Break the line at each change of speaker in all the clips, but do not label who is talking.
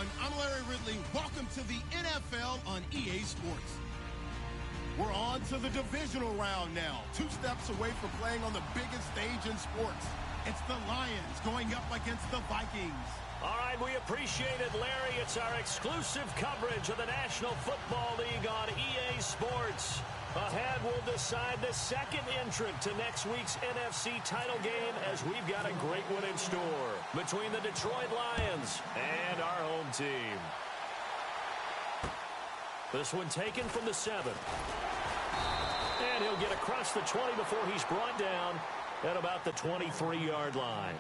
everyone. I'm Larry Ridley. Welcome to the NFL on EA Sports. We're on to the divisional round now. 2 steps away from playing on the biggest stage in sports. It's the Lions going up against the Vikings.
All right, we appreciate it, Larry. It's our exclusive coverage of the National Football League on EA Sports. Ahead, we'll decide the second entrant to next week's NFC title game as we've got a great one in store between the Detroit Lions and our home team. This one taken from the 7. And he'll get across the 20 before he's brought down at about the 23-yard line.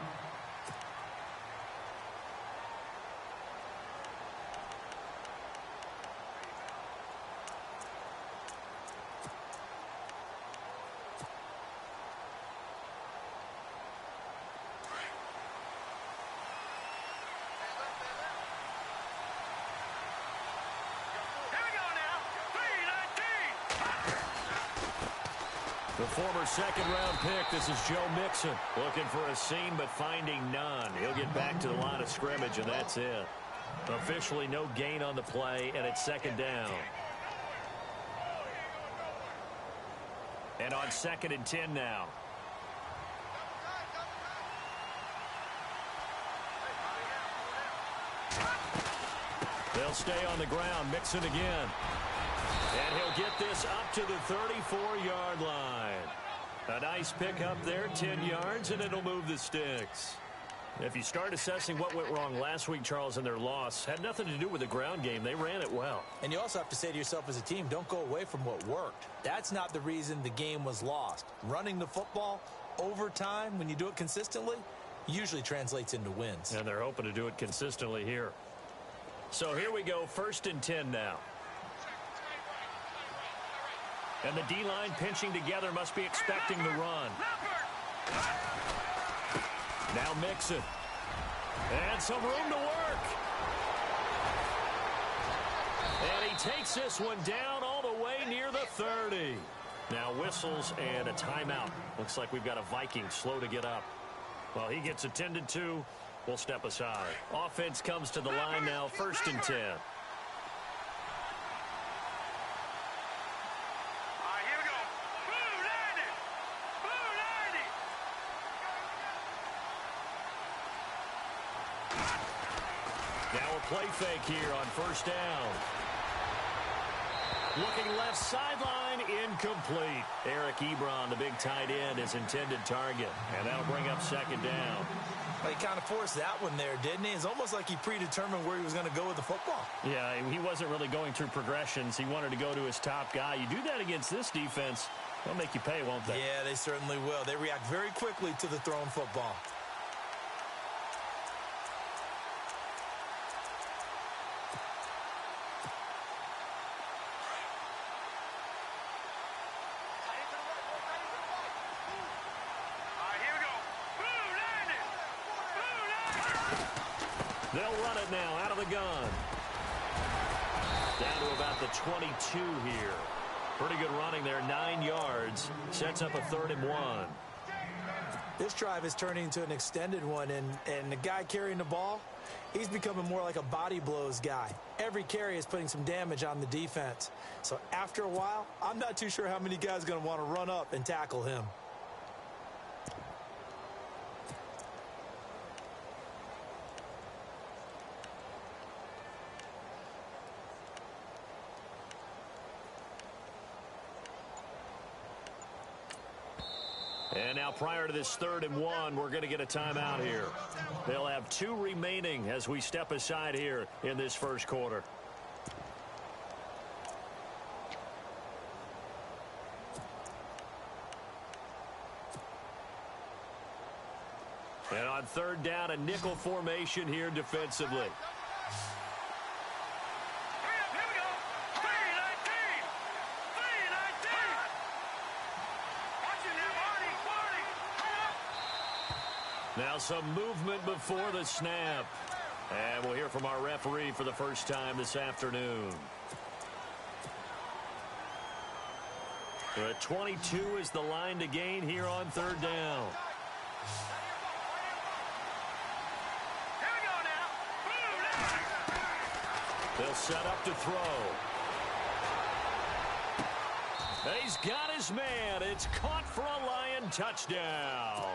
The former second-round pick, this is Joe Mixon, looking for a seam but finding none. He'll get back to the line of scrimmage, and that's it. Officially no gain on the play, and it's second down. And on 2nd and 10 now. They'll stay on the ground. Mixon again. And he'll get this up to the 34-yard line. A nice pickup there, 10 yards, and it'll move the sticks. If you start assessing what went wrong last week, Charles, in their loss, had nothing to do with the ground game. They ran it well.
And you also have to say to yourself as a team, don't go away from what worked. That's not the reason the game was lost. Running the football over time, when you do it consistently, usually translates into wins.
And they're hoping to do it consistently here. So here we go, 1st and 10 now. And the D-line pinching together must be expecting the run. Now Mixon. And some room to work. And he takes this one down all the way near the 30. Now whistles and a timeout. Looks like we've got a Viking slow to get up. Well, he gets attended to. We'll step aside. Offense comes to the line now, 1st and 10. Play fake here on 1st down. Looking left sideline, incomplete. Eric Ebron, the big tight end, is intended target. And that'll bring up 2nd down.
Well, he kind of forced that one there, didn't he? It's almost like he predetermined where he was going to go with the football.
Yeah, he wasn't really going through progressions. He wanted to go to his top guy. You do that against this defense, they'll make you pay, won't they?
Yeah, they certainly will. They react very quickly to the thrown football.
They'll run it now out of the gun. Down to about the 22 here. Pretty good running there, 9 yards. Sets up a 3rd and 1.
This drive is turning into an extended one, and the guy carrying the ball, he's becoming more like a body blows guy. Every carry is putting some damage on the defense. So after a while, I'm not too sure how many guys are going to want to run up and tackle him.
And now prior to this 3rd and 1, we're going to get a timeout here. They'll have 2 remaining as we step aside here in this 1st quarter. And on 3rd down, a nickel formation here defensively. Now some movement before the snap. And we'll hear from our referee for the first time this afternoon. The 22 is the line to gain here on 3rd down. They'll set up to throw. He's got his man. It's caught for a Lion touchdown.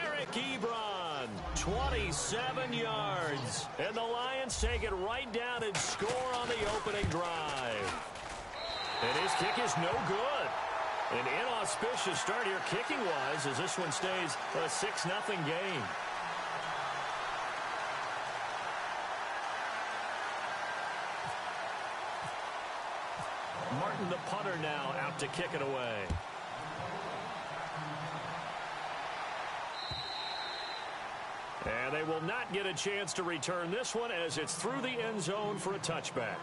Eric Ebron, 27 yards. And the Lions take it right down and score on the opening drive. And his kick is no good. An inauspicious start here kicking-wise as this one stays a 6-0 game. Martin, the punter, now out to kick it away. And they will not get a chance to return this one as it's through the end zone for a touchback.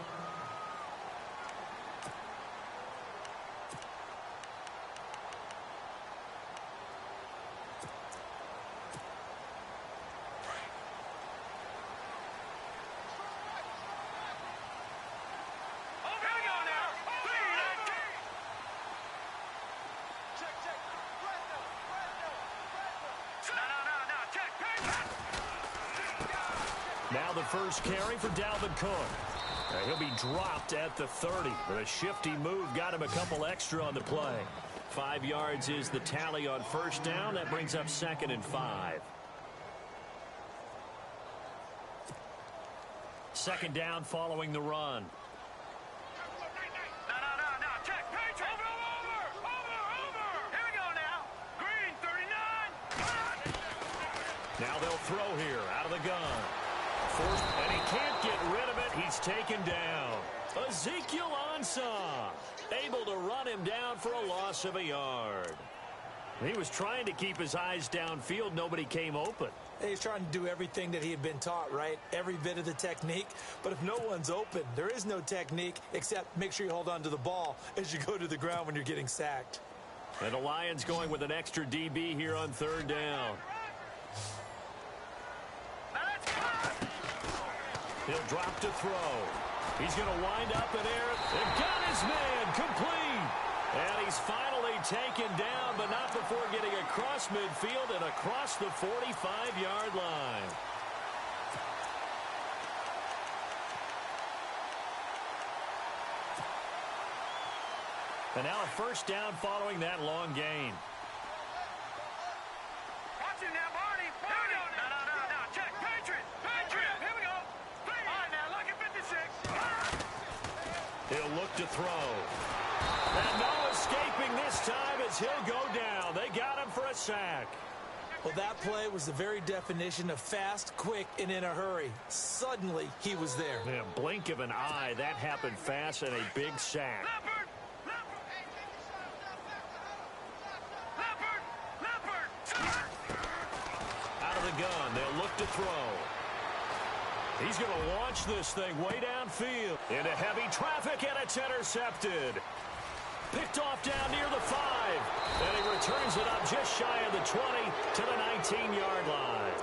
Now the first carry for Dalvin Cook. He'll be dropped at the 30. But a shifty move got him a couple extra on the play. 5 yards is the tally on first down. That brings up 2nd and 5. Second down following the run. Now they'll throw here out of the gun. And he can't get rid of it. He's taken down. Ezekiel Ansah able to run him down for a loss of a yard. He was trying to keep his eyes downfield. Nobody came open.
He's trying to do everything that he had been taught, right? Every bit of the technique. But if no one's open, there is no technique except make sure you hold on to the ball as you go to the ground when you're getting sacked.
And the Lions going with an extra DB here on third down. He'll drop to throw. He's going to wind up in air. And got his man complete. And he's finally taken down, but not before getting across midfield and across the 45-yard line. And now a first down following that long gain.
Watch him now, Barney. No. Check. Patriot. Here we go. All right, now, look at 56.
He'll look to throw. And no escaping this time as he'll go down. They got him for a sack.
Well, that play was the very definition of fast, quick, and in a hurry. Suddenly, he was there.
In a blink of an eye, that happened fast and a big sack. Out of the gun, they'll look to throw. He's going to launch this thing way downfield. Into heavy traffic, and it's intercepted. Picked off down near the 5. And he returns it up just shy of the 20 to the 19-yard line.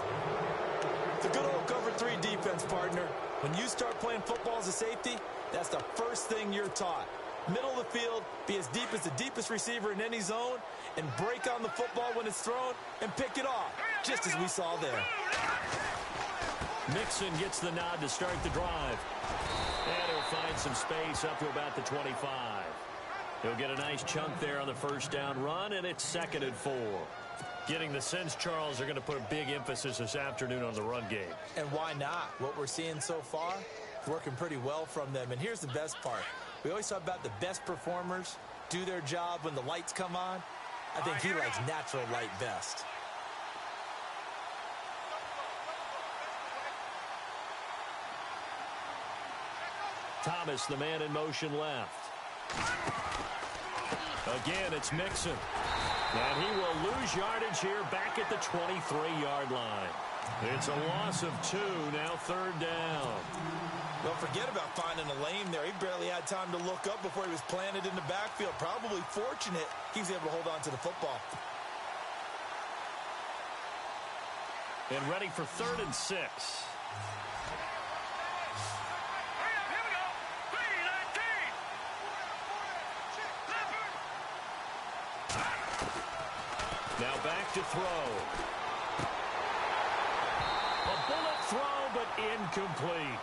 The good old cover 3 defense, partner. When you start playing football as a safety, that's the first thing you're taught. Middle of the field, be as deep as the deepest receiver in any zone, and break on the football when it's thrown and pick it off, just as we saw there.
Mixon gets the nod to start the drive. And he'll find some space up to about the 25. He'll get a nice chunk there on the first down run, and it's 2nd and 4. Getting the sense, Charles, are going to put a big emphasis this afternoon on the run game.
And why not? What we're seeing so far, working pretty well from them. And here's the best part. We always talk about the best performers do their job when the lights come on. I think he likes natural light best.
Thomas, the man in motion left. Again, it's Mixon. And he will lose yardage here back at the 23-yard line. It's a loss of 2, now 3rd down.
Don't forget about finding a lane there. He barely had time to look up before he was planted in the backfield. Probably fortunate he was able to hold on to the football.
And ready for 3rd and 6. Now back to throw. A bullet throw, but incomplete.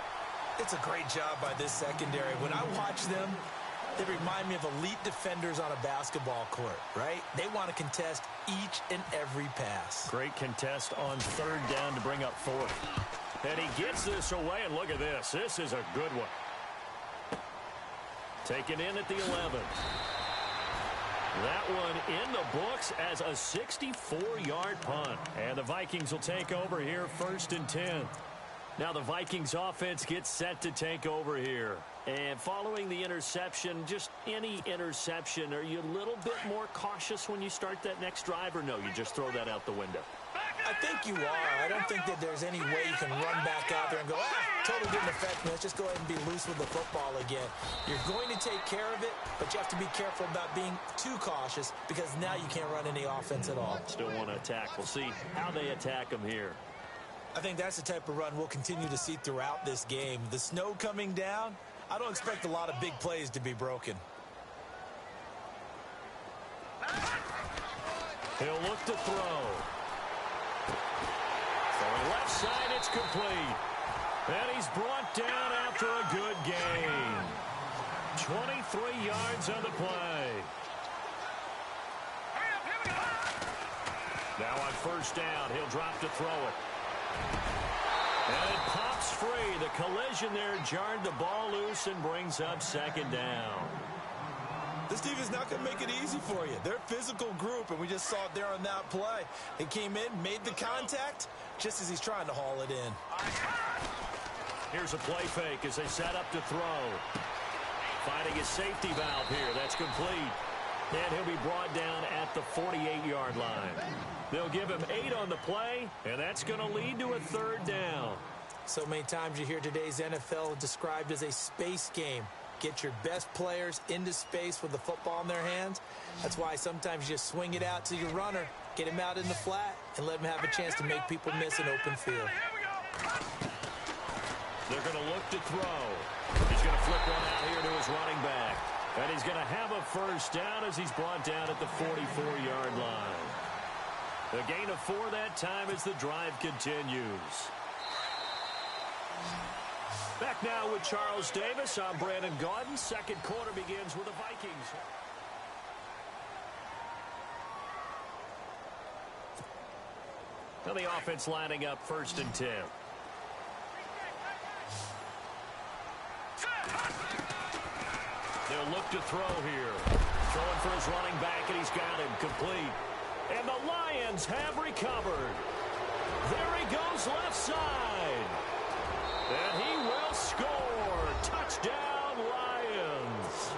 It's a great job by this secondary. When I watch them, they remind me of elite defenders on a basketball court, right? They want to contest each and every pass.
Great contest on third down to bring up fourth. And he gets this away, and look at this. This is a good one. Taken in at the 11. That one in the books as a 64-yard punt. And the Vikings will take over here, 1st and 10. Now the Vikings offense gets set to take over here. And following the interception, just any interception, are you a little bit more cautious when you start that next drive, or no, you just throw that out the window?
I think you are. I don't think that there's any way you can run back out there and go, totally didn't affect me. Let's just go ahead and be loose with the football again. You're going to take care of it, but you have to be careful about being too cautious because now you can't run any offense at all.
Still want to attack. We'll see how they attack them here.
I think that's the type of run we'll continue to see throughout this game. The snow coming down, I don't expect a lot of big plays to be broken.
He'll look to throw. Throwing left side, it's complete. And he's brought down after a good gain. 23 yards on the play. Now on first down, he'll drop to throw it. And it pops free. The collision there jarred the ball loose and brings up 2nd down.
This team is not going to make it easy for you. They're a physical group, and we just saw it there on that play. They came in, made the contact, just as he's trying to haul it in.
Here's a play fake as they set up to throw. Finding a safety valve here. That's complete. And he'll be brought down at the 48-yard line. They'll give him 8 on the play, and that's going to lead to a 3rd down.
So many times you hear today's NFL described as a space game. Get your best players into space with the football in their hands. That's why sometimes you just swing it out to your runner, get him out in the flat, and let him have a chance to make people miss an open field.
They're going to look to throw. He's going to flip one out here to his running back. And he's going to have a 1st down as he's brought down at the 44-yard line. The gain of 4 that time as the drive continues. Back now with Charles Davis. I'm Brandon Gaudin. 2nd quarter begins with the Vikings. Now the offense lining up 1st and 10. They'll look to throw here. Throwing for his running back, and he's got him complete. And the Lions have recovered. There he goes left side. And he will score. Touchdown, Lions.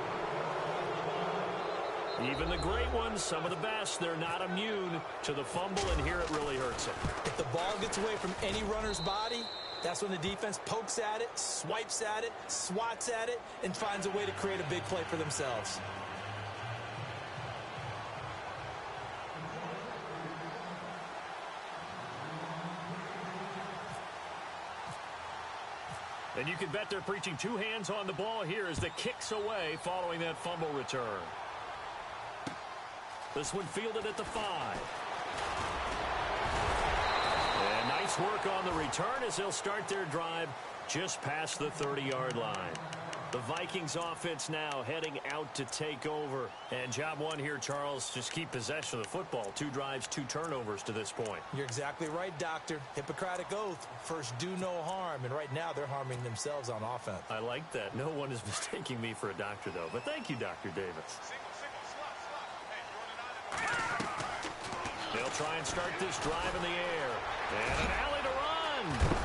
Even the great ones, some of the best, they're not immune to the fumble, and here it really hurts them.
If the ball gets away from any runner's body, that's when the defense pokes at it, swipes at it, swats at it, and finds a way to create a big play for themselves.
And you can bet they're preaching 2 hands on the ball here as the kick's away following that fumble return. This one fielded at the 5. And nice work on the return as they'll start their drive just past the 30-yard line. The Vikings offense now heading out to take over. And job 1 here, Charles, just keep possession of the football. 2 drives, 2 turnovers to this point.
You're exactly right, Doctor. Hippocratic oath. First, do no harm. And right now, they're harming themselves on offense.
I like that. No one is mistaking me for a doctor, though. But thank you, Dr. Davis. They'll try and start this drive in the air. And an alley to run.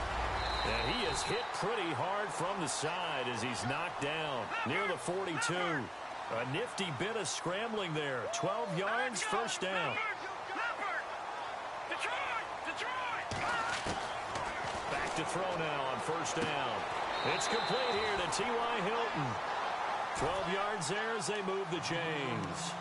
And he is hit pretty hard from the side as he's knocked down near the 42. A nifty bit of scrambling there. 12 yards, 1st down. Back to throw now on 1st down. It's complete here to T.Y. Hilton. 12 yards there as they move the chains.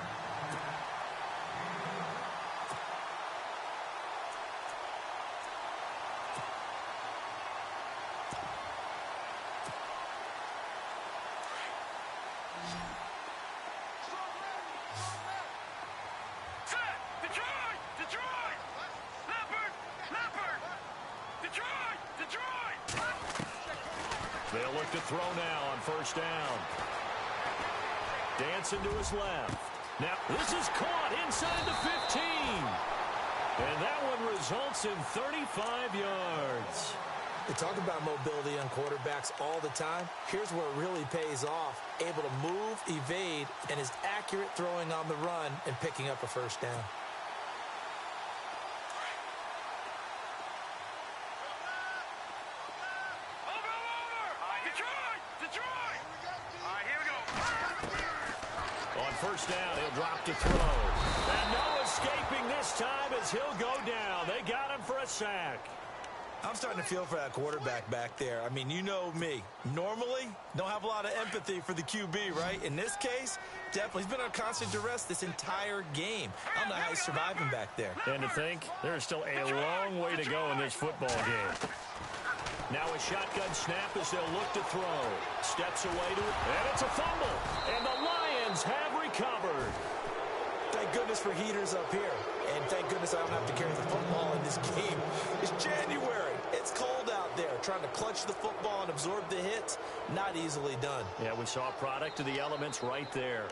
They'll look look to throw now on first down. Dancing to his left. Now, this is caught inside the 15. And that one results in 35 yards.
They talk about mobility on quarterbacks all the time. Here's where it really pays off. Able to move, evade, and is accurate throwing on the run and picking up a first down.
First down, he'll drop to throw. And no escaping this time as he'll go down. They got him for a sack.
I'm starting to feel for that quarterback back there. I mean, you know me. Normally, don't have a lot of empathy for the QB, right? In this case, definitely. He's been under constant duress this entire game. I don't know how he's surviving back there.
And to think, there's still a long way to go in this football game. Now a shotgun snap as they'll look to throw. Steps away to it, and it's a fumble. And the Lions have recovered.
Thank goodness for heaters up here. And thank goodness I don't have to carry the football in this game. It's January. It's cold out there. Trying to clutch the football and absorb the hits, not easily done.
Yeah, we saw a product of the elements right there.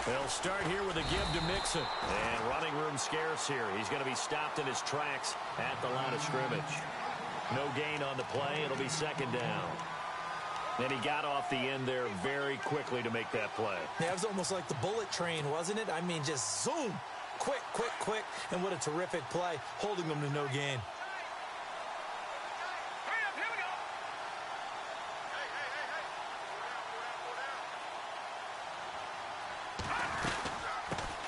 They'll start here with a give to Mixon. And running room scarce here. He's going to be stopped in his tracks at the line of scrimmage. No gain on the play. It'll be second down. And he got off the end there very quickly to make that play.
Yeah, it was almost like the bullet train, wasn't it? I mean, just zoom. Quick, quick, quick. And what a terrific play, holding them to no gain.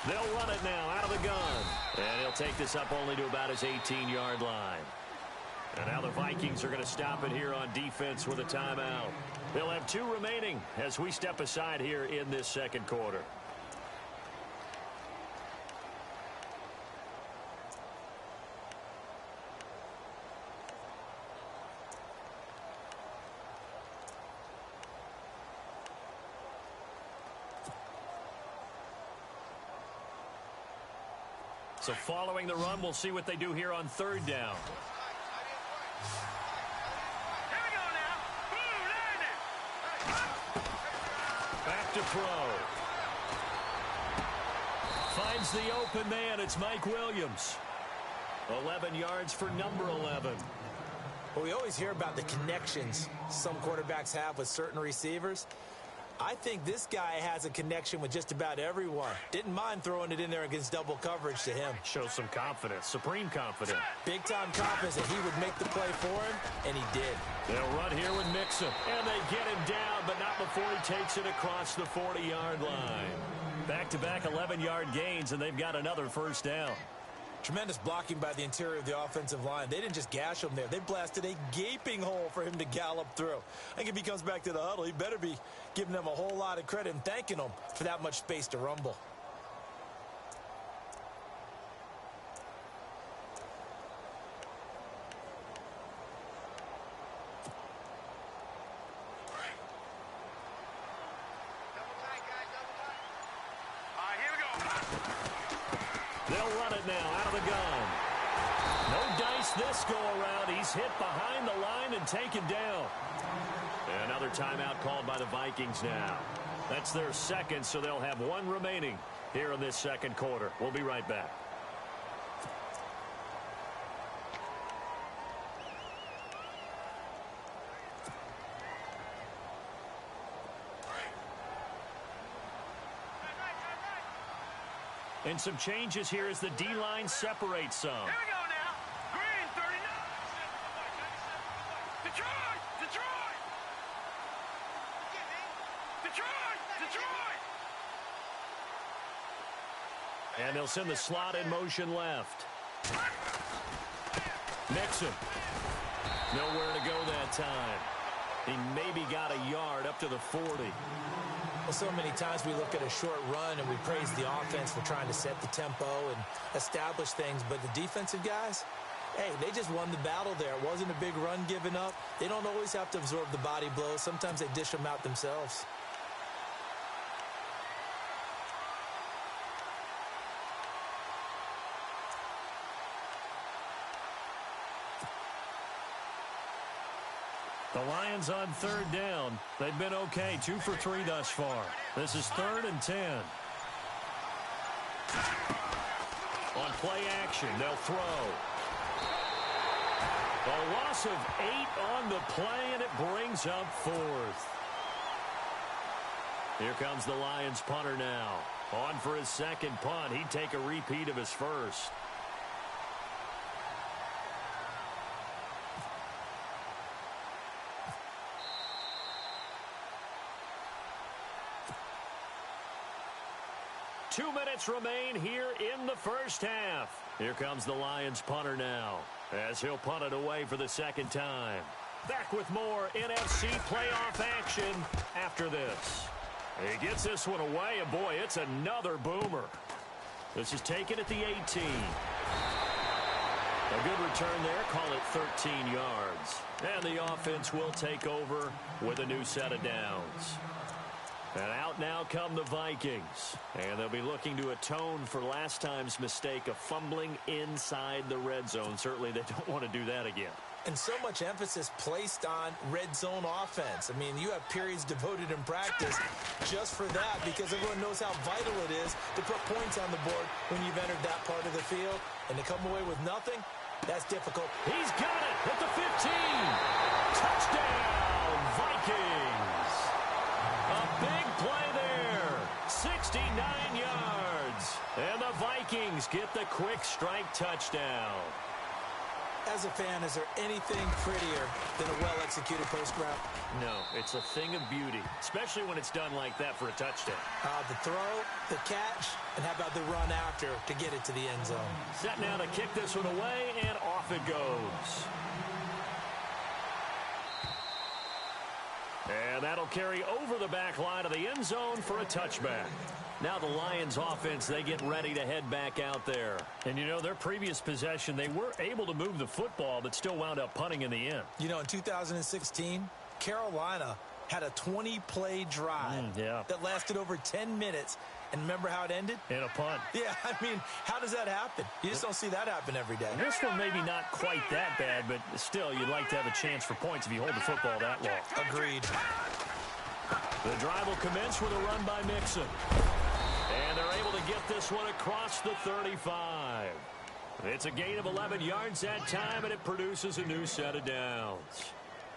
They'll run it now out of the gun. And he'll take this up only to about his 18-yard line. And now the Vikings are going to stop it here on defense with a timeout. They'll have 2 remaining as we step aside here in this second quarter. So following the run, we'll see what they do here on third down.
Here we go now.
Back to throw. Finds the open man. It's Mike Williams. 11 yards for number 11.
Well, we always hear about the connections some quarterbacks have with certain receivers. I think this guy has a connection with just about everyone. Didn't mind throwing it in there against double coverage to him.
Shows some confidence, supreme confidence.
Big-time confidence that he would make the play for him, and he did.
They'll run here with Mixon. And they get him down, but not before he takes it across the 40-yard line. Back-to-back 11-yard gains, and they've got another first down.
Tremendous blocking by the interior of the offensive line. They didn't just gash him there. They blasted a gaping hole for him to gallop through. I think if he comes back to the huddle, he better be giving them a whole lot of credit and thanking them for that much space to rumble.
They'll run it now out of the gun. No dice this go around. He's hit behind the line and taken down. Another timeout called by the Vikings now. That's their second, so they'll have 1 remaining here in this second quarter. We'll be right back. And some changes here as the D-line separates some.
Here we go now. Green, 39. Detroit! Detroit! Detroit! Detroit!
And they'll send the slot in motion left. Mixon. Nowhere to go that time. He maybe got a yard up to the 40.
Well, so many times we look at a short run and we praise the offense for trying to set the tempo and establish things, but the defensive guys, hey, they just won the battle there. It wasn't a big run given up. They don't always have to absorb the body blows. Sometimes they dish them out themselves.
The Lions on third down. They've been okay, 2 for 3 thus far. This is 3rd and 10. On play action, they'll throw. A loss of 8 on the play, and it brings up 4th. Here comes the Lions punter now. On for his second punt. He'd take a repeat of his first. Two minutes remain here in the first half. Here comes the Lions punter now, as he'll punt it away for the second time. Back with more NFC playoff action after this. He gets this one away, and boy, it's another boomer. This is taken at the 18. A good return there, call it 13 yards. And the offense will take over with a new set of downs. And out now come the Vikings. And they'll be looking to atone for last time's mistake of fumbling inside the red zone. Certainly they don't want to do that again.
And so much emphasis placed on red zone offense. I mean, you have periods devoted in practice just for that, because everyone knows how vital it is to put points on the board when you've entered that part of the field. And to come away with nothing, that's difficult.
He's got it at the 15. Touchdown, Vikings. A big play there. 69 yards. And the Vikings get the quick strike touchdown.
As a fan, is there anything prettier than a well-executed post route?
No, it's a thing of beauty, especially when it's done like that for a touchdown.
The throw, the catch, and how about the run after to get it to the end zone?
Set now to kick this one away, and off it goes. And that'll carry over the back line of the end zone for a touchback. Now the Lions offense, they get ready to head back out there. And, you know, their previous possession, they were able to move the football, but still wound up punting in the end.
You know, in 2016, Carolina had a 20-play drive that lasted over 10 minutes. And remember how it ended?
In a punt.
Yeah, I mean, how does that happen? You just don't see that happen every day.
This one maybe not quite that bad, but still, you'd like to have a chance for points if you hold the football that long.
Agreed.
The drive will commence with a run by Mixon. And they're able to get this one across the 35. It's a gain of 11 yards that time, and it produces a new set of downs.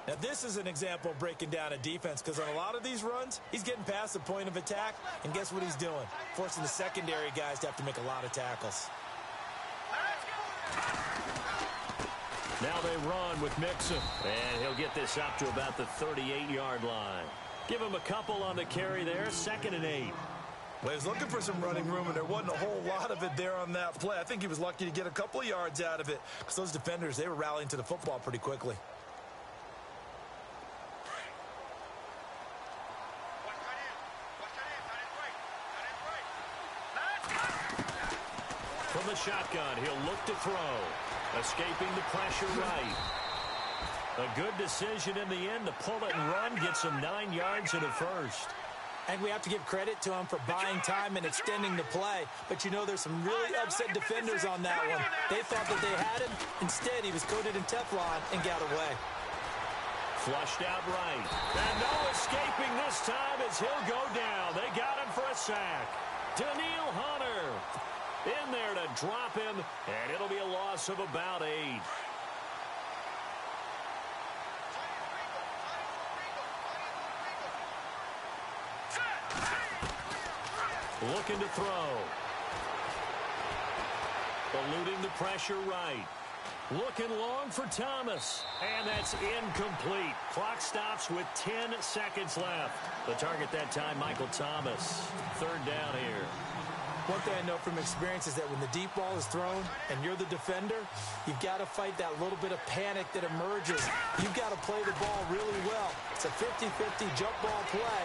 Now, this is an example of breaking down a defense, because on a lot of these runs, he's getting past the point of attack, and guess what he's doing? Forcing the secondary guys to have to make a lot of tackles.
Now they run with Mixon, and he'll get this up to about the 38-yard line. Give him a couple on the carry there, 2nd and 8.
Well, he was looking for some running room, and there wasn't a whole lot of it there on that play. I think he was lucky to get a couple of yards out of it, because those defenders, they were rallying to the football pretty quickly.
From the shotgun, he'll look to throw. Escaping the pressure right. A good decision in the end to pull it and run, get some 9 yards and a first.
And we have to give credit to him for buying time and extending the play. But, you know, there's some really upset defenders on that one. They thought that they had him. Instead, he was coated in Teflon and got away.
Flushed out right. And no escaping this time as he'll go down. They got him for a sack. Daniil Hunter in there to drop him, and it'll be a loss of about 8. Looking to throw. Eluding the pressure right. Looking long for Thomas. And that's incomplete. Clock stops with 10 seconds left. The target that time, Michael Thomas. 3rd down here.
One thing I know from experience is that when the deep ball is thrown and you're the defender, you've got to fight that little bit of panic that emerges. You've got to play the ball really well. It's a 50-50 jump ball play.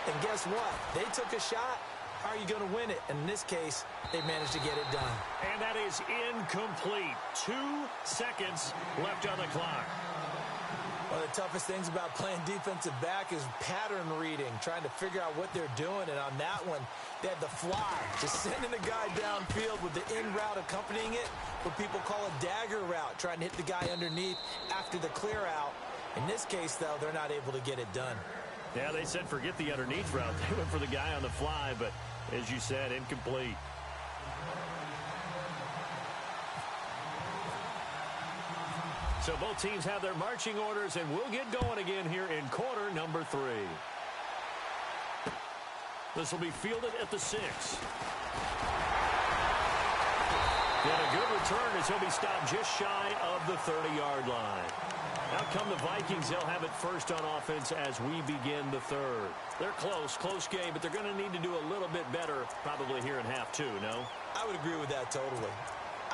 And guess what? They took a shot. How are you going to win it? And in this case, they managed to get it done.
And that is incomplete. 2 seconds left on the clock.
One of the toughest things about playing defensive back is pattern reading, trying to figure out what they're doing. And on that one, they had the fly, just sending the guy downfield with the in route accompanying it, what people call a dagger route, trying to hit the guy underneath after the clear out. In this case, though, they're not able to get it done.
Yeah, they said forget the underneath route. They went for the guy on the fly, but as you said, incomplete. So both teams have their marching orders, and we'll get going again here in quarter number 3. This will be fielded at the 6. And a good return as he'll be stopped just shy of the 30-yard line. Out come the Vikings. They'll have it first on offense as we begin the 3rd. They're close game, but they're going to need to do a little bit better probably here in half 2, no?
I would agree with that totally.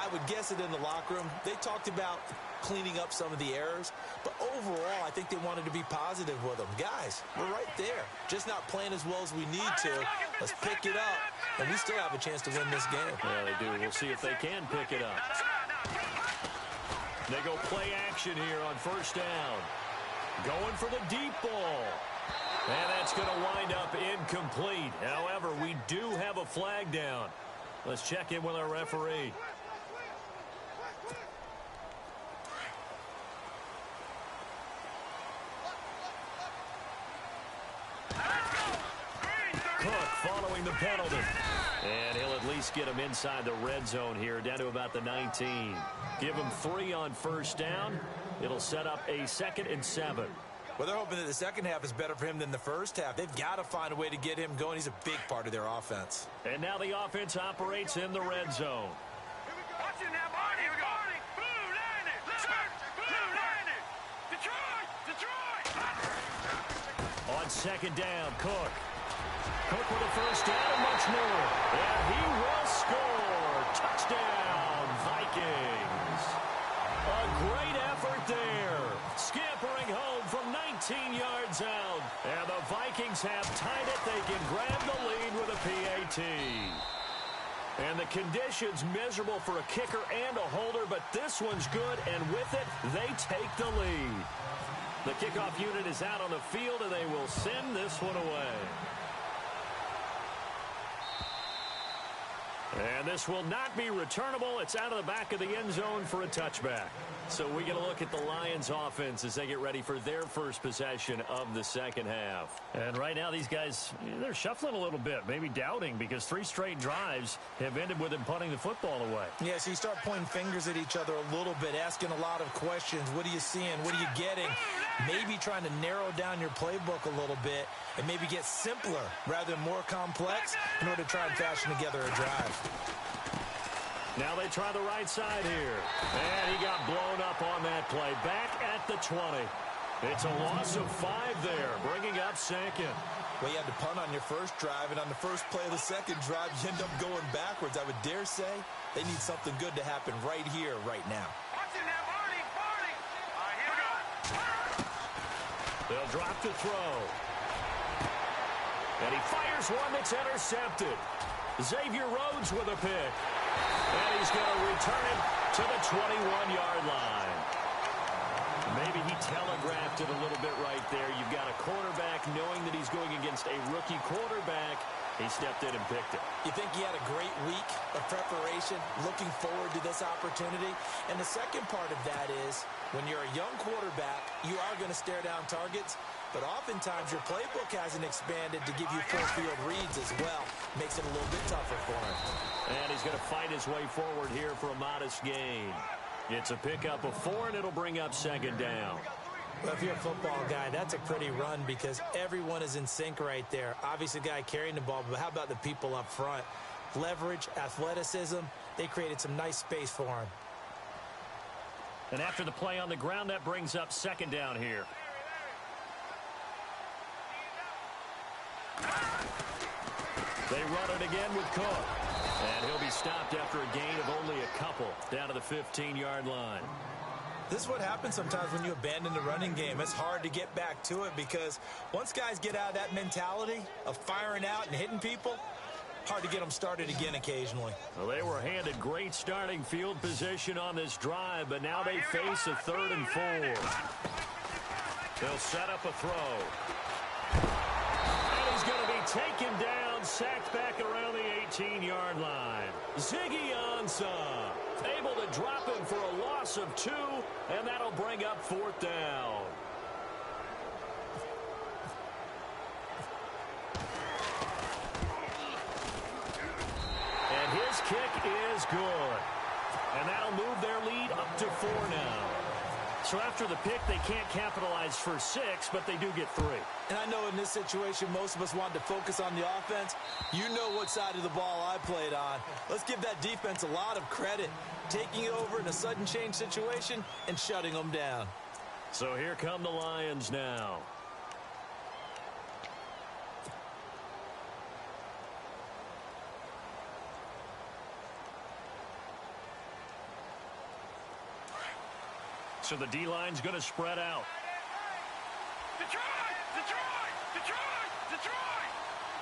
I would guess it in the locker room. They talked about cleaning up some of the errors, but overall, I think they wanted to be positive with them. Guys, we're right there. Just not playing as well as we need to. Let's pick it up, and we still have a chance to win this game.
Yeah, they do. We'll see if they can pick it up. They go play action here on first down. Going for the deep ball. And that's going to wind up incomplete. However, we do have a flag down. Let's check in with our referee. Cook following the penalty. And he'll at least get him inside the red zone here, down to about the 19. Give him 3 on first down. It'll set up a 2nd and 7.
Well, they're hoping that the second half is better for him than the first half. They've got to find a way to get him going. He's a big part of their offense.
And now the offense operates in the red zone.
Watch it now, Barney. Here we go. Blue line it. Blue line it. Detroit.
On second down, Cook. Cook with a first down and much more. And he will score. Touchdown, Vikings. A great effort there. Scampering home from 19 yards out. And the Vikings have tied it. They can grab the lead with a PAT. And the conditions miserable for a kicker and a holder, but this one's good, and with it, they take the lead. The kickoff unit is out on the field, and they will send this one away. And this will not be returnable. It's out of the back of the end zone for a touchback. So we get a look at the Lions offense as they get ready for their first possession of the second half. And right now these guys, they're shuffling a little bit, maybe doubting, because 3 straight drives have ended with them punting the football away.
Yeah, so you start pointing fingers at each other a little bit, asking a lot of questions. What are you seeing? What are you getting? Maybe trying to narrow down your playbook a little bit and maybe get simpler rather than more complex in order to try and fashion together a drive.
Now they try the right side here. And he got blown up on that play. Back at the 20. It's a loss of 5 there, bringing up 2nd.
Well, you had to punt on your first drive, and on the first play of the second drive, you end up going backwards. I would dare say they need something good to happen right here, right now.
Watch it now, Barney. All right, here we go.
They'll drop the throw. And he fires one that's intercepted. Xavier Rhodes with a pick. And he's going to return it to the 21-yard line. Maybe he telegraphed it a little bit right there. You've got a quarterback knowing that he's going against a rookie quarterback. He stepped in and picked it.
You think he had a great week of preparation, looking forward to this opportunity? And the second part of that is, when you're a young quarterback, you are going to stare down targets, but oftentimes your playbook hasn't expanded to give you full field reads as well. Makes it a little bit tougher for him.
And he's going to fight his way forward here for a modest gain. It's a pickup of 4, and it'll bring up 2nd down.
Well, if you're a football guy, that's a pretty run because everyone is in sync right there. Obviously, the guy carrying the ball, but how about the people up front? Leverage, athleticism, they created some nice space for him.
And after the play on the ground, that brings up 2nd down here. They run it again with Cook. And he'll be stopped after a gain of only a couple, down to the 15-yard line.
This is what happens sometimes when you abandon the running game. It's hard to get back to it because once guys get out of that mentality of firing out and hitting people, hard to get them started again occasionally.
Well, they were handed great starting field position on this drive, but now they face a 3rd and 4. They'll set up a throw. And he's going to be taken down, sacked back around the 18-yard line. Ziggy Ansah able to drop him for a loss of 2, and that'll bring up 4th down. His kick is good. And that'll move their lead up to 4 now. So after the pick, they can't capitalize for 6, but they do get 3.
And I know in this situation, most of us wanted to focus on the offense. You know what side of the ball I played on. Let's give that defense a lot of credit, taking it over in a sudden change situation and shutting them down.
So here come the Lions now. So the D-line's going to spread out.
Detroit! Detroit! Detroit! Detroit!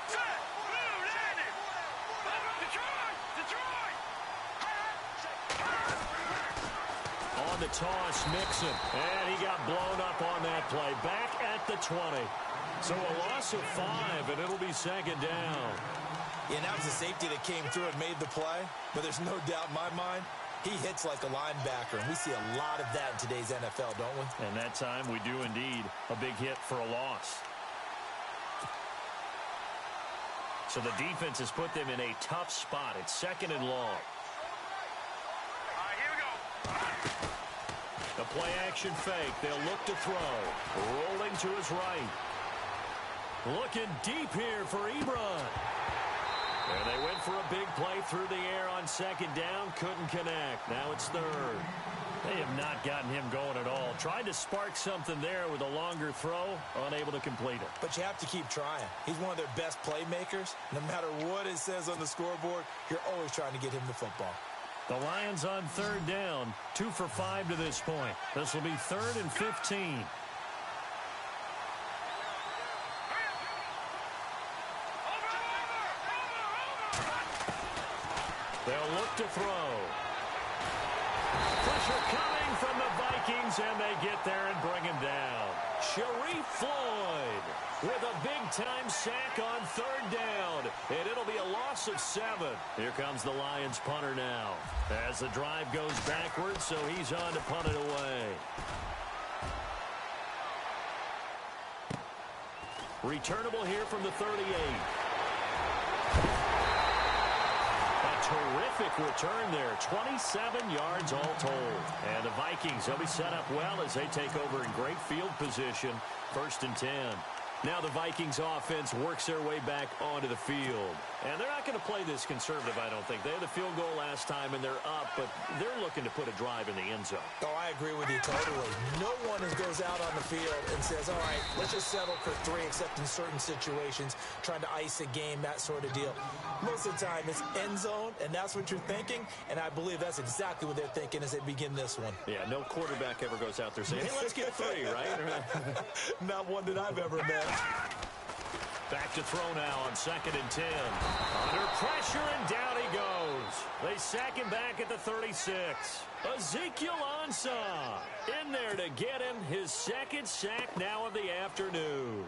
Set! Blue landed! Detroit! Detroit!
On the toss, Mixon. And he got blown up on that play. Back at the 20. So a loss of 5, and it'll be 2nd down.
Yeah, that was the safety that came through and made the play. But there's no doubt in my mind, he hits like a linebacker, and we see a lot of that in today's NFL, don't we?
And that time we do indeed. A big hit for a loss. So the defense has put them in a tough spot. It's 2nd and long.
All right, here we go.
The play-action fake. They'll look to throw. Rolling to his right. Looking deep here for Ebron. And they went for a big play through the air on 2nd down. Couldn't connect. Now it's 3rd. They have not gotten him going at all. Tried to spark something there with a longer throw. Unable to complete it.
But you have to keep trying. He's one of their best playmakers. No matter what it says on the scoreboard, you're always trying to get him the football.
The Lions on 3rd down. 2 for 5 to this point. This will be 3rd and 15. They'll look to throw. Pressure coming from the Vikings, and they get there and bring him down. Sharif Floyd with a big-time sack on 3rd down, and it'll be a loss of 7. Here comes the Lions punter now as the drive goes backwards, so he's on to punt it away. Returnable here from the 38. Terrific return there. 27 yards all told. And the Vikings, they'll be set up well as they take over in great field position. 1st and 10. Now the Vikings offense works their way back onto the field. And they're not going to play this conservative, I don't think. They had the field goal last time, and they're up, but they're looking to put a drive in the end zone.
Oh, I agree with you totally. No one goes out on the field and says, all right, let's just settle for 3, except in certain situations, trying to ice a game, that sort of deal. Most of the time, it's end zone, and that's what you're thinking, and I believe that's exactly what they're thinking as they begin this one.
Yeah, no quarterback ever goes out there saying, hey, let's get 3, right?
Not one that I've ever met.
Back to throw now on 2nd and 10. Under pressure, and down he goes. They sack him back at the 36. Ezekiel Ansah in there to get him his 2nd sack now of the afternoon.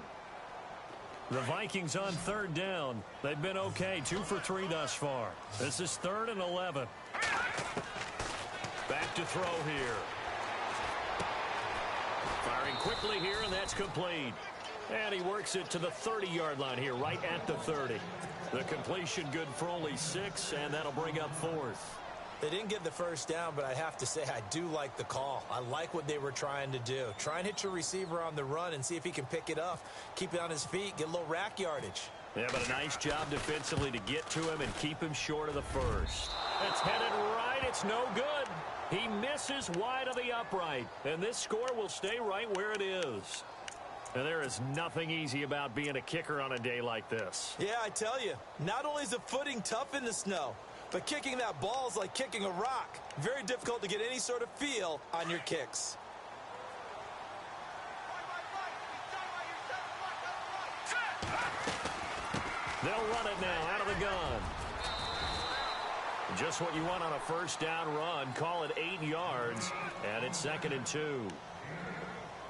The Vikings on 3rd down. They've been okay. 2 for 3 thus far. This is 3rd and 11. Back to throw here. Firing quickly here, and that's complete. And he works it to the 30-yard line here, right at the 30. The completion good for only 6, and that'll bring up 4th.
They didn't get the 1st down, but I have to say I do like the call. I like what they were trying to do. Try and hit your receiver on the run and see if he can pick it up, keep it on his feet, get a little rack yardage.
Yeah, but a nice job defensively to get to him and keep him short of the 1st. It's headed right. It's no good. He misses wide of the upright, and this score will stay right where it is. And there is nothing easy about being a kicker on a day like this.
Yeah, I tell you, not only is the footing tough in the snow, but kicking that ball is like kicking a rock. Very difficult to get any sort of feel on your kicks.
They'll run it now out of the gun. Just what you want on a 1st down run. Call it 8 yards, and it's 2nd and 2.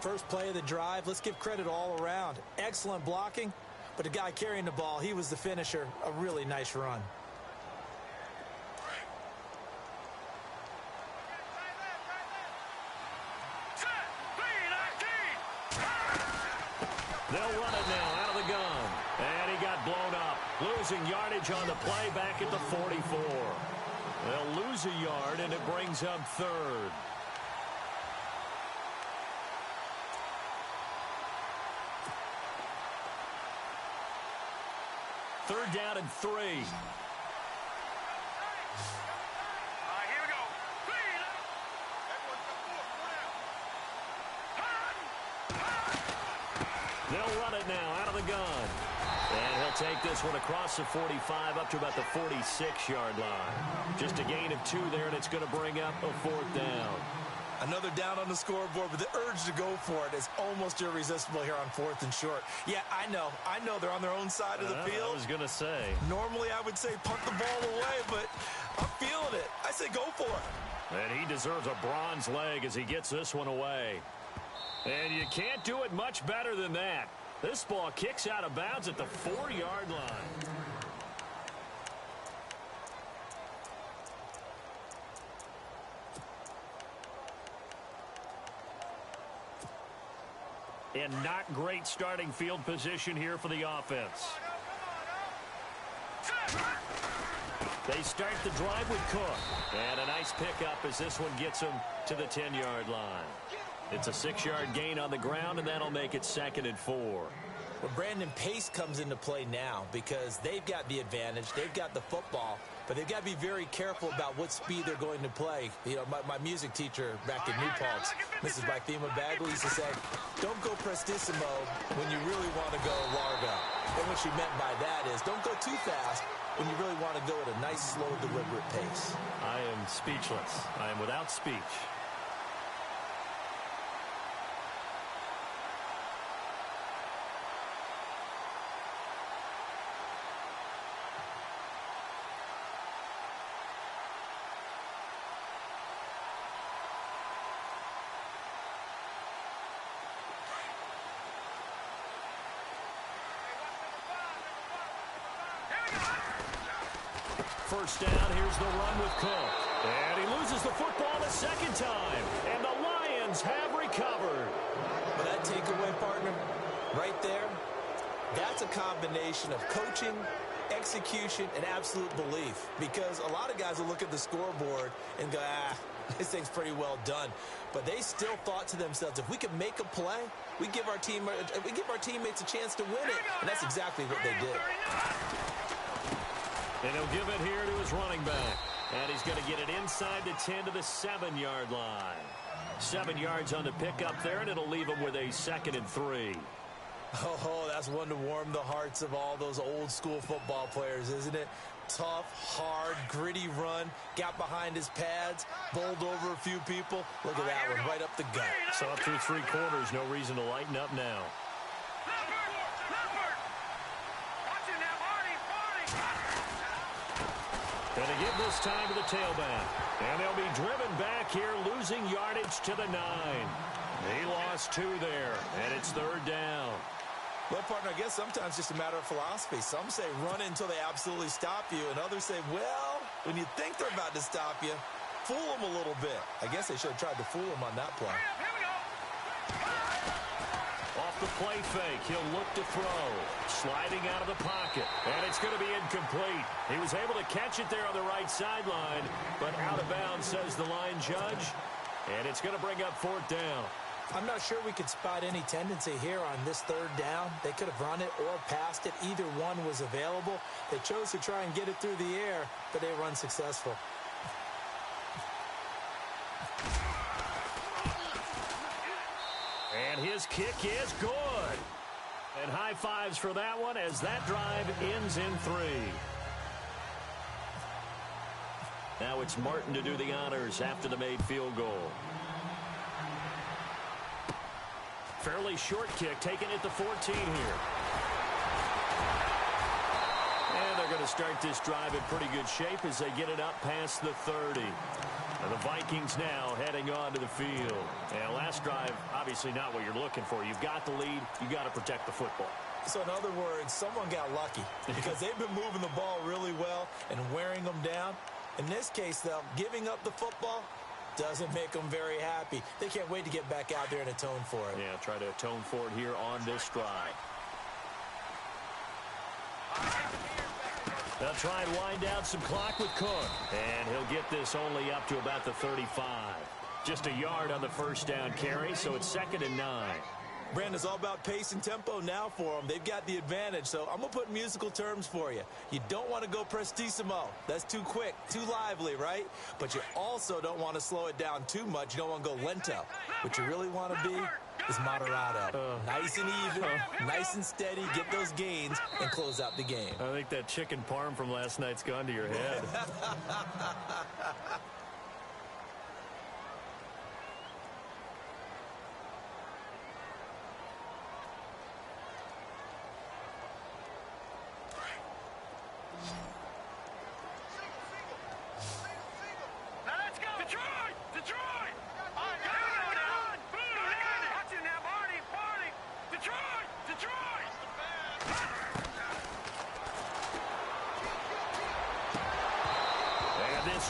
First play of the drive, let's give credit all around. Excellent blocking, but the guy carrying the ball, he was the finisher. A really nice run.
They'll run it now out of the gun. And he got blown up. Losing yardage on the play back at the 44. They'll lose a yard, and it brings up third. Third down and 3.
All right, here we go.
They'll run it now out of the gun. And he'll take this one across the 45 up to about the 46-yard line. Just a gain of 2 there, and it's going to bring up a fourth down.
Another down on the scoreboard, but the urge to go for it is almost irresistible here on 4th and short. Yeah, I know they're on their own side of the field.
I was going to say.
Normally I would say punt the ball away, but I'm feeling it. I say go for it.
And he deserves a bronze leg as he gets this one away. And you can't do it much better than that. This ball kicks out of bounds at the 4-yard line. And not great starting field position here for the offense. They start the drive with Cook. And a nice pickup as this one gets him to the 10-yard line. It's a 6-yard gain on the ground, and that'll make it 2nd and 4.
Well, Brandon, pace comes into play now because they've got the advantage. They've got the football, but they've got to be very careful about what speed they're going to play. You know, my music teacher back in New Paltz, Mrs. Bythema Bagley, used to say, don't go prestissimo when you really want to go largo. And what she meant by that is don't go too fast when you really want to go at a nice, slow, deliberate pace.
I am speechless. I am without speech. First down, here's the run with Cook. And he loses the football the second time. And the Lions have recovered.
But that takeaway, partner, right there, that's a combination of coaching, execution, and absolute belief. Because a lot of guys will look at the scoreboard and go, this thing's pretty well done. But they still thought to themselves, if we can make a play, we give our teammates a chance to win it. And that's exactly what they did.
And he'll give it here to his running back. And he's going to get it inside the 10 to the 7-yard line. 7 yards on the pickup there, and it'll leave him with a 2nd and 3.
Oh, that's one to warm the hearts of all those old-school football players, isn't it? Tough, hard, gritty run. Got behind his pads, bowled over a few people. Look at that one, right up the gut.
So up through 3 quarters, no reason to lighten up now. Going to give this time to the tailback. And they'll be driven back here, losing yardage to the 9. He lost 2 there, and it's 3rd down.
Well, partner, I guess sometimes just a matter of philosophy. Some say run until they absolutely stop you, and others say, well, when you think they're about to stop you, fool them a little bit. I guess they should have tried to fool them on that play.
Off the play fake, he'll look to throw. Sliding out of the pocket, and it's going to be incomplete. He was able to catch it there on the right sideline, but out of bounds, says the line judge, and it's going to bring up 4th down.
I'm not sure we could spot any tendency here on this 3rd down. They could have run it or passed it. Either one was available. They chose to try and get it through the air, but they were unsuccessful.
And his kick is good. And high fives for that one as that drive ends in 3. Now it's Martin to do the honors after the made field goal. Fairly short kick taken at the 14 here. And they're going to start this drive in pretty good shape as they get it up past the 30. And the Vikings now heading on to the field. And last drive, obviously not what you're looking for. You've got the lead. You've got to protect the football.
So in other words, someone got lucky because they've been moving the ball really well and wearing them down. In this case, though, giving up the football doesn't make them very happy. They can't wait to get back out there and atone for it.
Yeah, try to atone for it here on this drive. They'll try and wind down some clock with Cook. And he'll get this only up to about the 35. Just a yard on the first down carry, so it's 2nd and 9.
Brandon, it's all about pace and tempo now for them. They've got the advantage, so I'm going to put musical terms for you. You don't want to go prestissimo. That's too quick, too lively, right? But you also don't want to slow it down too much. You don't want to go lento. What you really want to be is moderato. Nice and even, nice and steady, get those gains, and close out the game.
I think that chicken parm from last night's gone to your head.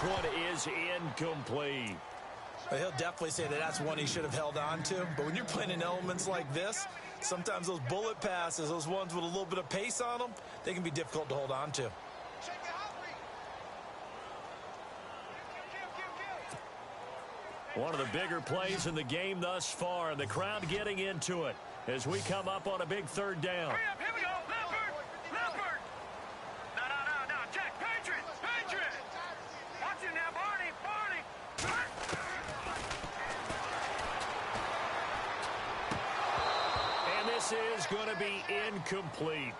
One is incomplete.
He'll definitely say that that's one he should have held on to. But when you're playing in elements like this, sometimes those bullet passes, those ones with a little bit of pace on them, they can be difficult to hold on to.
One of the bigger plays in the game thus far, and the crowd getting into it as we come up on a big 3rd down.
Here we go. Leopard. No. Check. Patriot. Watch it now, Barney.
And this is going to be incomplete.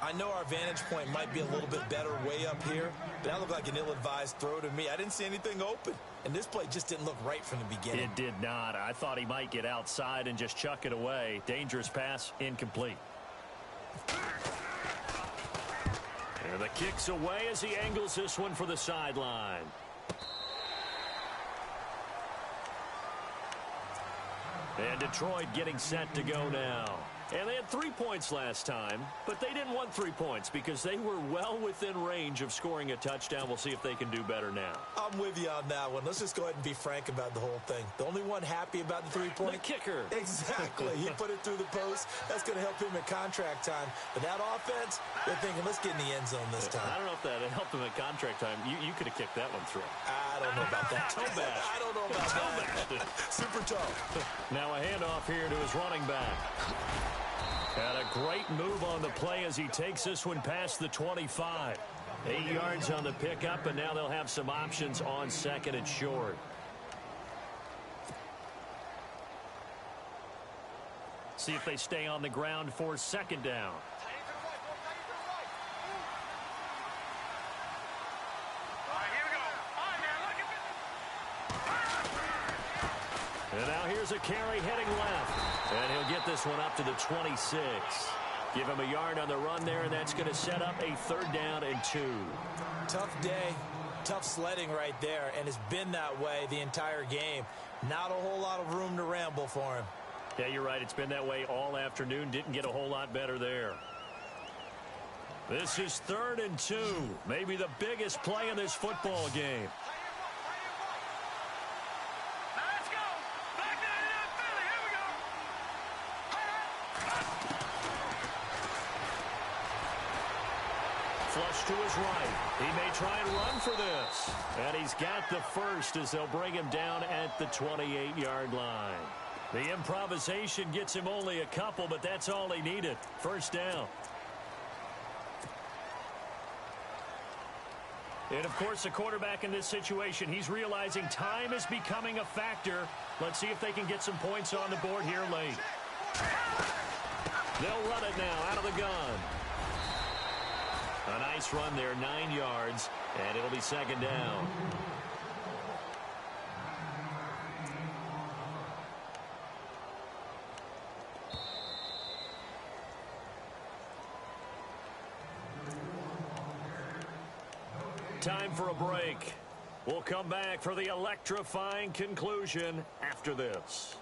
I know our vantage point might be a little bit better way up here, but that looked like an ill-advised throw to me. I didn't see anything open, and this play just didn't look right from the beginning.
It did not. I thought he might get outside and just chuck it away. Dangerous pass, incomplete. And the kick's away as he angles this one for the sideline. And Detroit getting set to go now. And they had 3 points last time, but they didn't want 3 points because they were well within range of scoring a touchdown. We'll see if they can do better now.
I'm with you on that one. Let's just go ahead and be frank about the whole thing. The only one happy about the 3-point?
The kicker.
Exactly. He put it through the post. That's going to help him at contract time. But that offense, they're thinking, let's get in the end zone this time.
I don't know if that helped him at contract time. You could have kicked that one through.
I don't know about that.
Toe bash.
I don't know about that. Super toe.
Now a handoff here to his running back. And a great move on the play as he takes this one past the 25. 8 yards on the pickup, and now they'll have some options on 2nd and short. See if they stay on the ground for 2nd down. And now here's a carry heading left. And he'll get this one up to the 26. Give him a yard on the run there, and that's going to set up a 3rd down and 2.
Tough day, tough sledding right there, and it's been that way the entire game. Not a whole lot of room to ramble for him.
Yeah, you're right. It's been that way all afternoon. Didn't get a whole lot better there. This is 3rd and 2. Maybe the biggest play in this football game. Flush to his right. He may try and run for this. And he's got the first as they'll bring him down at the 28-yard line. The improvisation gets him only a couple, but that's all he needed. 1st down. And, of course, the quarterback in this situation, he's realizing time is becoming a factor. Let's see if they can get some points on the board here late. They'll run it now out of the gun. A nice run there, 9 yards, and it'll be 2nd down. Time for a break. We'll come back for the electrifying conclusion after this.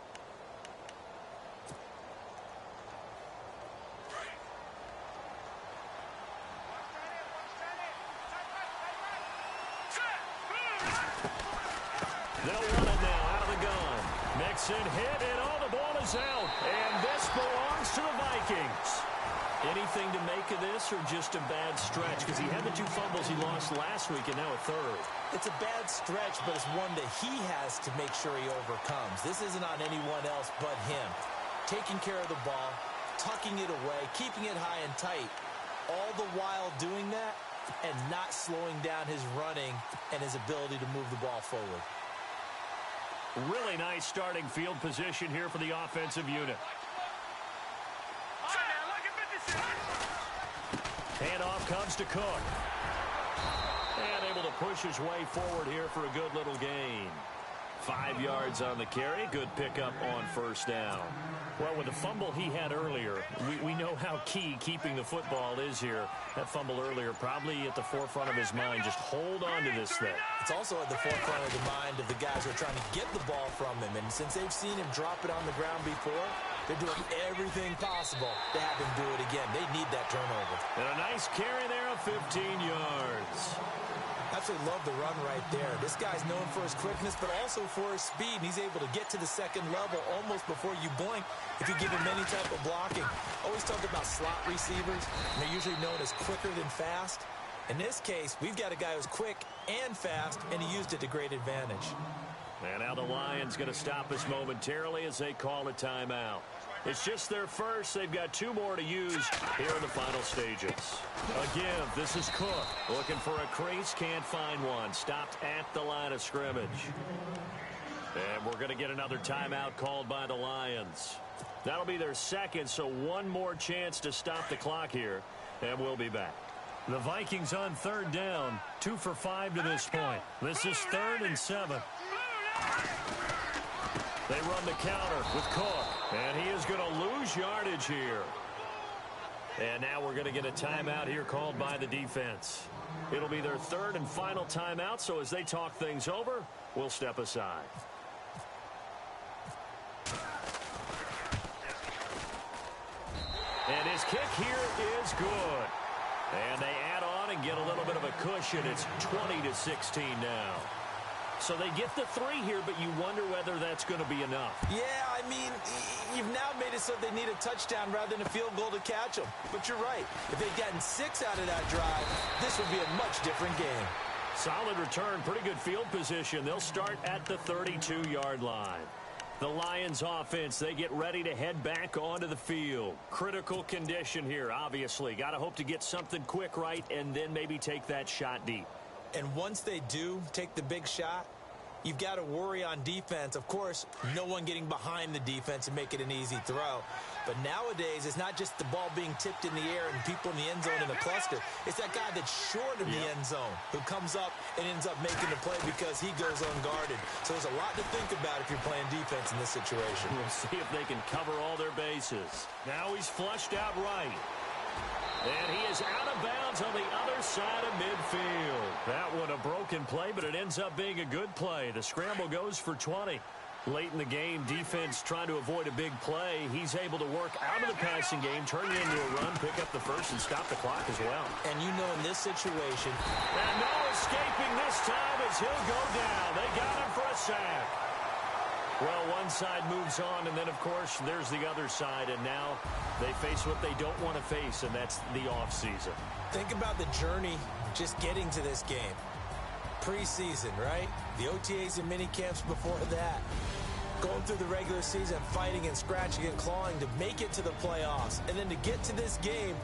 They'll run it now out of the gun. Mixon hit, and the ball is out. And this belongs to the Vikings. Anything to make of this or just a bad stretch? Because he had the 2 fumbles he lost last week and now a third.
It's a bad stretch, but it's one that he has to make sure he overcomes. This isn't on anyone else but him. Taking care of the ball, tucking it away, keeping it high and tight, all the while doing that and not slowing down his running and his ability to move the ball forward.
Really nice starting field position here for the offensive unit. Handoff comes to Cook. And able to push his way forward here for a good little gain. 5 yards on the carry. Good pickup on first down. Well, with the fumble he had earlier, we know how key keeping the football is here. That fumble earlier probably at the forefront of his mind. Just hold on to this thing.
It's also at the forefront of the mind of the guys who are trying to get the ball from him. And since they've seen him drop it on the ground before, they're doing everything possible to have him do it again. They need that turnover.
And a nice carry there of 15 yards.
Absolutely love the run right there. This guy's known for his quickness, but also for his speed. And he's able to get to the second level almost before you blink if you give him any type of blocking. Always talk about slot receivers, and they're usually known as quicker than fast. In this case, we've got a guy who's quick and fast, and he used it to great advantage.
And now the Lions going to stop us momentarily as they call a timeout. It's just their first. They've got 2 more to use here in the final stages. Again, this is Cook. Looking for a crease, can't find one. Stopped at the line of scrimmage. And we're going to get another timeout called by the Lions. That'll be their second, so 1 more chance to stop the clock here. And we'll be back. The Vikings on third down. 2 for 5 to this point. This is 3rd and 7. They run the counter with Cook, and he is going to lose yardage here. And now we're going to get a timeout here called by the defense. It'll be their 3rd and final timeout, so as they talk things over, we'll step aside. And his kick here is good. And they add on and get a little bit of a cushion. It's 20-16 now. So they get the 3 here, but you wonder whether that's going to be enough.
Yeah, I mean, you've now made it so they need a touchdown rather than a field goal to catch them. But you're right. If they'd gotten 6 out of that drive, this would be a much different game.
Solid return, pretty good field position. They'll start at the 32-yard line. The Lions offense, they get ready to head back onto the field. Critical condition here, obviously. Got to hope to get something quick right and then maybe take that shot deep.
And once they do take the big shot, you've got to worry on defense. Of course, no one getting behind the defense and make it an easy throw. But nowadays, it's not just the ball being tipped in the air and people in the end zone in a cluster. It's that guy that's short of the end zone who comes up and ends up making the play because he goes unguarded. So there's a lot to think about if you're playing defense in this situation.
We'll see if they can cover all their bases. Now he's flushed out right. And he is out of bounds on the other side of midfield. That one a broken play, but it ends up being a good play. The scramble goes for 20. Late in the game, defense trying to avoid a big play. He's able to work out of the passing game, turn it into a run, pick up the first, and stop the clock as well.
And you know in this situation...
And no escaping this time as he'll go down. They got him for a sack. Well, one side moves on, and then, of course, there's the other side, and now they face what they don't want to face, and that's the offseason.
Think about the journey just getting to this game. Preseason, right? The OTAs and mini camps before that. Going through the regular season, fighting and scratching and clawing to make it to the playoffs. And then to get to this game,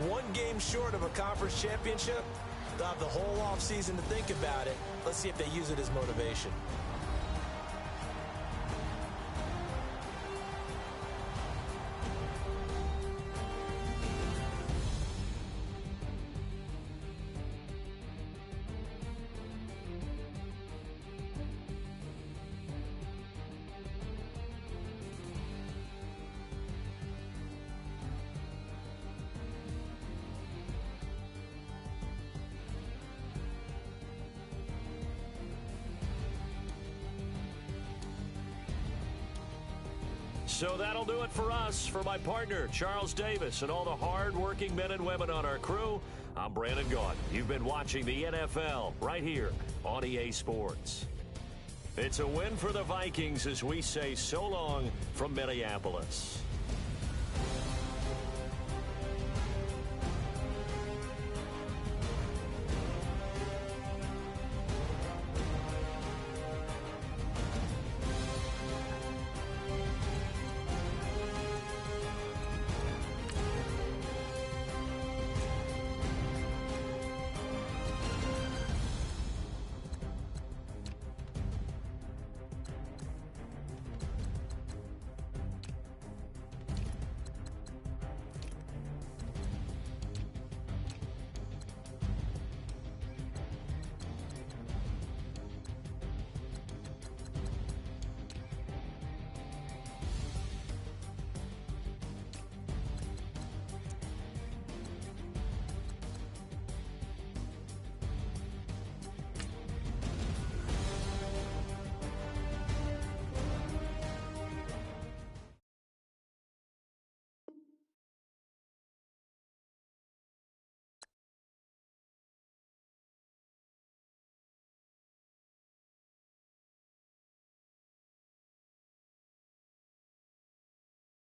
1 game short of a conference championship, they'll have the whole offseason to think about it. Let's see if they use it as motivation.
So that'll do it for us. For my partner, Charles Davis, and all the hard-working men and women on our crew, I'm Brandon Gaudin. You've been watching the NFL right here on EA Sports. It's a win for the Vikings as we say so long from Minneapolis.